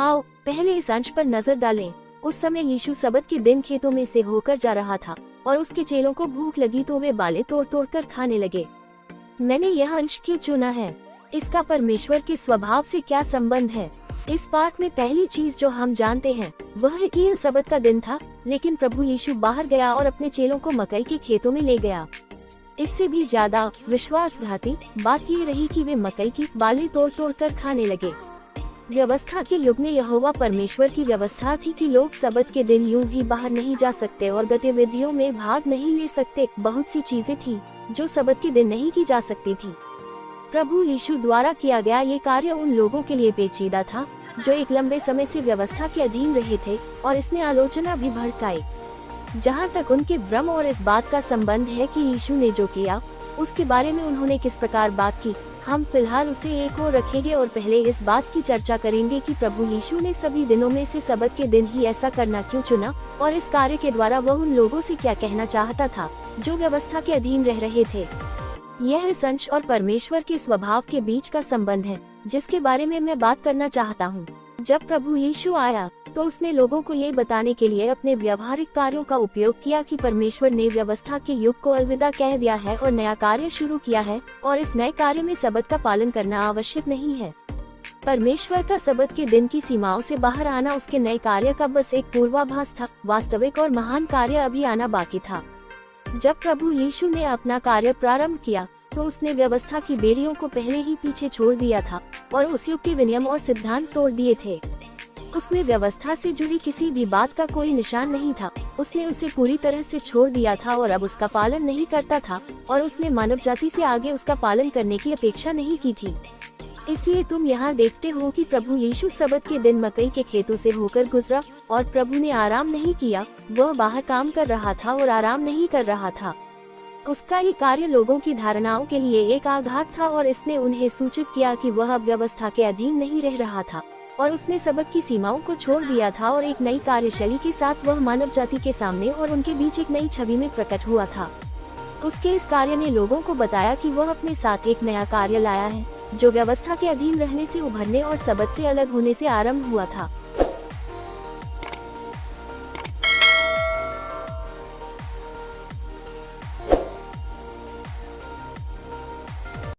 आओ पहले इस अंश पर नजर डालें। उस समय यीशु सबत के दिन खेतों में से होकर जा रहा था और उसके चेलों को भूख लगी तो वे बालें तोड़ तोड़ कर खाने लगे। मैंने यह अंश क्यों चुना है? इसका परमेश्वर के स्वभाव से क्या संबंध है? इस पाठ में पहली चीज जो हम जानते हैं वह है कि यह सबत का दिन था, लेकिन प्रभु यीशु बाहर गया और अपने चेलों को मकई के खेतों में ले गया। इससे भी ज्यादा विश्वासघाती बात ये रही कि वे मकई की बालें तोड़ तोड़ कर खाने लगे। व्यवस्था के युग में यहोवा परमेश्वर की व्यवस्था थी कि लोग सबत के दिन यूं ही बाहर नहीं जा सकते और गतिविधियों में भाग नहीं ले सकते। बहुत सी चीजें थी जो सबत के दिन नहीं की जा सकती थी। प्रभु यीशु द्वारा किया गया ये कार्य उन लोगों के लिए पेचीदा था जो एक लंबे समय से व्यवस्था के अधीन रहे थे, और इसने आलोचना भी भड़काई। जहाँ तक उनके भ्रम और इस बात का संबंध है कि यीशु ने जो किया उसके बारे में उन्होंने किस प्रकार बात की, हम फिलहाल उसे एक ओर रखेंगे और पहले इस बात की चर्चा करेंगे कि प्रभु यीशु ने सभी दिनों में से सबत के दिन ही ऐसा करना क्यों चुना, और इस कार्य के द्वारा वह उन लोगों से क्या कहना चाहता था जो व्यवस्था के अधीन रह रहे थे। यह इस अंश और परमेश्वर के स्वभाव के बीच का संबंध है जिसके बारे में मैं बात करना चाहता हूँ। जब प्रभु यीशु आया तो उसने लोगों को ये बताने के लिए अपने व्यवहारिक कार्यों का उपयोग किया कि परमेश्वर ने व्यवस्था के युग को अलविदा कह दिया है और नया कार्य शुरू किया है, और इस नए कार्य में सबत का पालन करना आवश्यक नहीं है। परमेश्वर का सबत के दिन की सीमाओं से बाहर आना उसके नए कार्य का बस एक पूर्वाभास था। वास्तविक और महान कार्य अभी आना बाकी था। जब प्रभु यीशु ने अपना कार्य प्रारंभ किया तो उसने व्यवस्था की बेड़ियों को पहले ही पीछे छोड़ दिया था और उस युग के विनियम और सिद्धांत तोड़ दिए थे। उसमें व्यवस्था से जुड़ी किसी भी बात का कोई निशान नहीं था। उसने उसे पूरी तरह से छोड़ दिया था और अब उसका पालन नहीं करता था, और उसने मानव जाति से आगे उसका पालन करने की अपेक्षा नहीं की थी। इसलिए तुम यहाँ देखते हो कि प्रभु यीशु सबत के दिन मकई के खेतों से होकर गुजरा और प्रभु ने आराम नहीं किया। वह बाहर काम कर रहा था और आराम नहीं कर रहा था। उसका ये कार्य लोगों की धारणाओं के लिए एक आघात था और इसने उन्हें सूचित किया कि वह अब व्यवस्था के अधीन नहीं रह रहा था, और उसने सबत की सीमाओं को छोड़ दिया था और एक नई कार्यशैली के साथ वह मानव जाति के सामने और उनके बीच एक नई छवि में प्रकट हुआ था। उसके इस कार्य ने लोगों को बताया कि वह अपने साथ एक नया कार्य लाया है जो व्यवस्था के अधीन रहने से उभरने और सबत से अलग होने से आरंभ हुआ था।